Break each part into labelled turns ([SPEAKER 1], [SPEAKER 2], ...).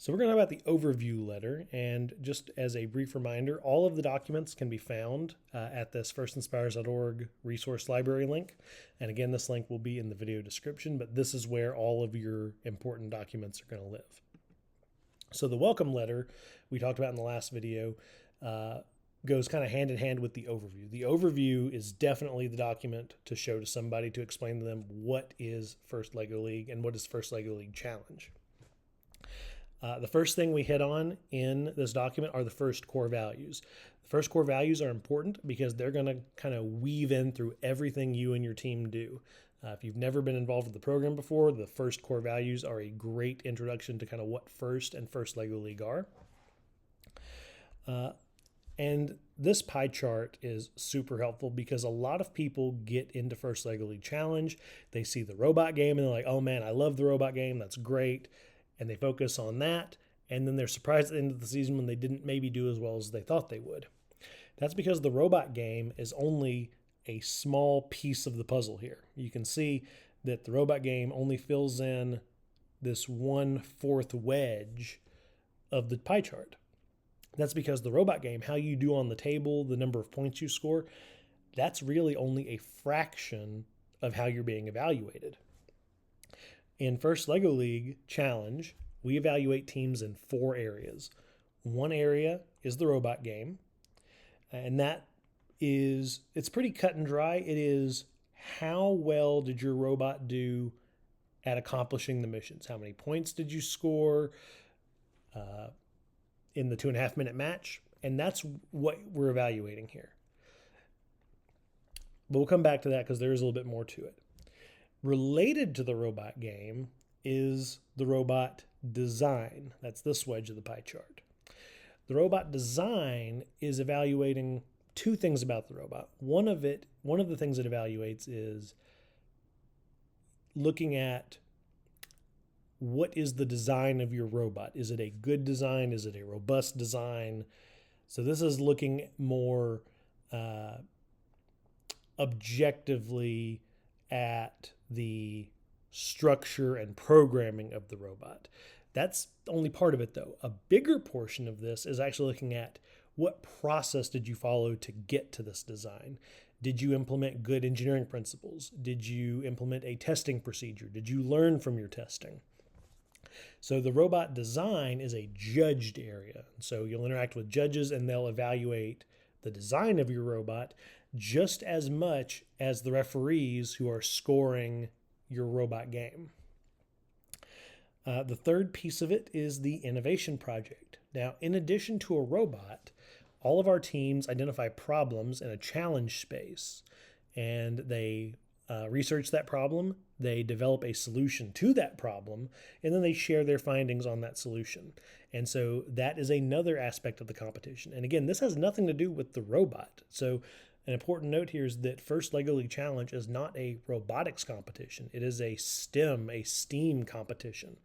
[SPEAKER 1] So we're going to talk about the overview letter, and just as a brief reminder, all of the documents can be found at this firstinspires.org resource library link. And again, this link will be in the video description, but this is where all of your important documents are going to live. So the welcome letter we talked about in the last video goes kind of hand in hand with the overview. The overview is definitely the document to show to somebody to explain to them what is First LEGO League and what is First LEGO League Challenge. The first thing we hit on in this document are the first core values. The first core values are important because they're going to kind of weave in through everything you and your team do. If you've never been involved with the program before, the first core values are a great introduction to kind of what First and First LEGO League are. And this pie chart is super helpful because a lot of people get into First LEGO League Challenge. They see the robot game and they're like, oh man, I love the robot game. That's great. And they focus on that, and then they're surprised at the end of the season when they didn't maybe do as well as they thought they would. That's because the robot game is only a small piece of the puzzle here. You can see that the robot game only fills in this 1/4 wedge of the pie chart. That's because the robot game, how you do on the table, the number of points you score, that's really only a fraction of how you're being evaluated. In First LEGO League Challenge, we evaluate teams in 4 areas. One area is the robot game, and it's pretty cut and dry. It is how well did your robot do at accomplishing the missions? How many points did you score in the 2.5-minute match? And that's what we're evaluating here. But we'll come back to that because there is a little bit more to it. Related to the robot game is the robot design. That's this wedge of the pie chart. The robot design is evaluating 2 things about the robot. One of the things it evaluates is looking at what is the design of your robot. Is it a good design? Is it a robust design? So this is looking more objectively at the structure and programming of the robot. That's only part of it, though. A bigger portion of this is actually looking at what process did you follow to get to this design? Did you implement good engineering principles? Did you implement a testing procedure? Did you learn from your testing? So the robot design is a judged area. So you'll interact with judges and they'll evaluate the design of your robot just as much as the referees who are scoring your robot game. The third piece of it is the innovation project. Now, in addition to a robot, all of our teams identify problems in a challenge space, and they research that problem, they develop a solution to that problem, and then they share their findings on that solution. And so that is another aspect of the competition. And again, this has nothing to do with the robot. So an important note here is that First LEGO League Challenge is not a robotics competition. It is a STEAM competition,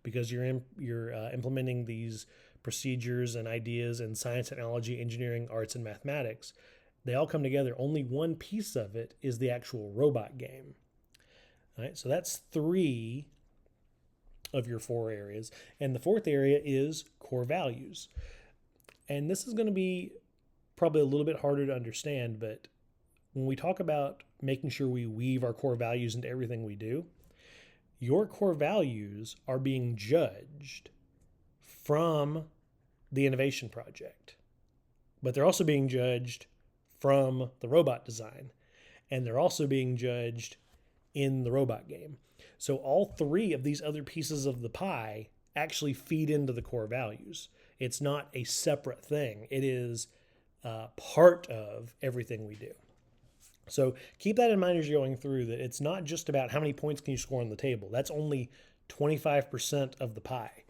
[SPEAKER 1] because you're implementing these procedures and ideas in science, technology, engineering, arts, and mathematics. They all come together. Only one piece of it is the actual robot game. All right, so that's 3 of your 4 areas. And the 4th area is core values. And this is going to be probably a little bit harder to understand, but when we talk about making sure we weave our core values into everything we do, your core values are being judged from the innovation project, but they're also being judged from the robot design, and they're also being judged in the robot game. So all 3 of these other pieces of the pie actually feed into the core values. It's not a separate thing. It is part of everything we do. So keep that in mind as you're going through, that it's not just about how many points can you score on the table. That's only 25% of the pie.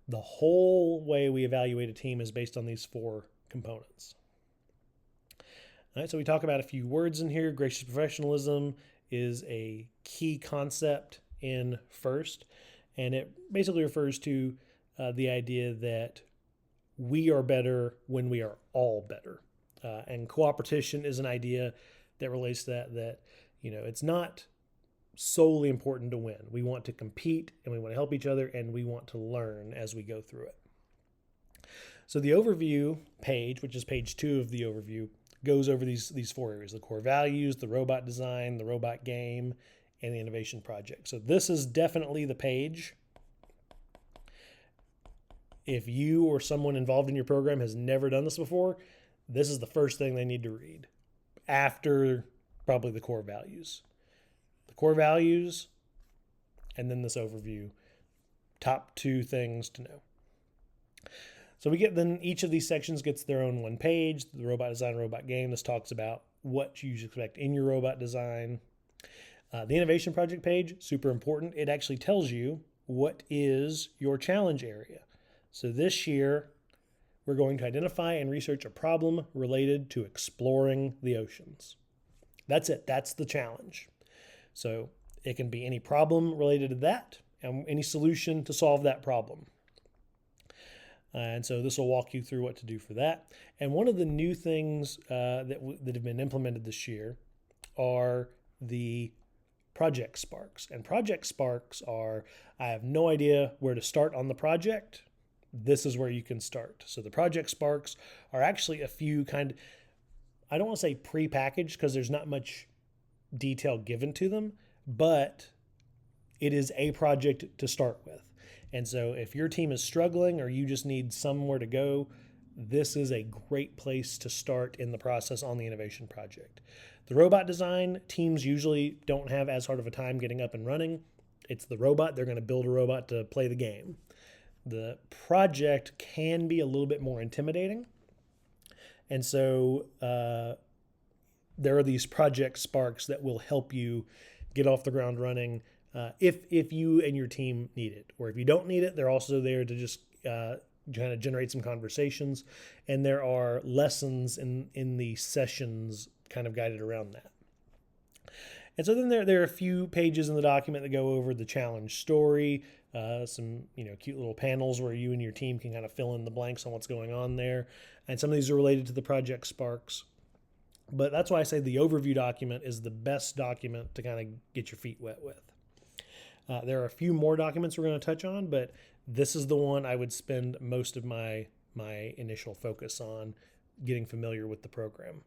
[SPEAKER 1] The whole way we evaluate a team is based on these 4 components. All right, so we talk about a few words in here. Gracious professionalism is a key concept in First, and it basically refers to the idea that we are better when we are all better. And cooperation is an idea that relates to that it's not solely important to win. We want to compete and we want to help each other and we want to learn as we go through it. So the overview page, which is page 2 of the overview, goes over these 4 areas: the core values, the robot design, the robot game, and the innovation project. So this is definitely the page. If you or someone involved in your program has never done this before, this is the first thing they need to read after probably the core values. The core values and then this overview. Top 2 things to know. So then each of these sections gets their own one page. The robot design, robot game. This talks about what you should expect in your robot design. The innovation project page, super important. It actually tells you what is your challenge area. So this year, we're going to identify and research a problem related to exploring the oceans. That's it. That's the challenge. So it can be any problem related to that and any solution to solve that problem. And so this will walk you through what to do for that. And one of the new things that have been implemented this year are the project sparks. And project sparks are, I have no idea where to start on the project. This is where you can start. So the project sparks are actually a few I don't want to say pre-packaged because there's not much detail given to them, but it is a project to start with. And so if your team is struggling or you just need somewhere to go, this is a great place to start in the process on the innovation project. The robot design, teams usually don't have as hard of a time getting up and running. It's the robot. They're going to build a robot to play the game. The project can be a little bit more intimidating. And so there are these project sparks that will help you get off the ground running if you and your team need it. Or if you don't need it, they're also there to just kind of generate some conversations. And there are lessons in the sessions kind of guided around that. And so then there are a few pages in the document that go over the challenge story, some cute little panels where you and your team can kind of fill in the blanks on what's going on there. And some of these are related to the project sparks. But that's why I say the overview document is the best document to kind of get your feet wet with. There are a few more documents we're going to touch on, but this is the one I would spend most of my initial focus on getting familiar with the program.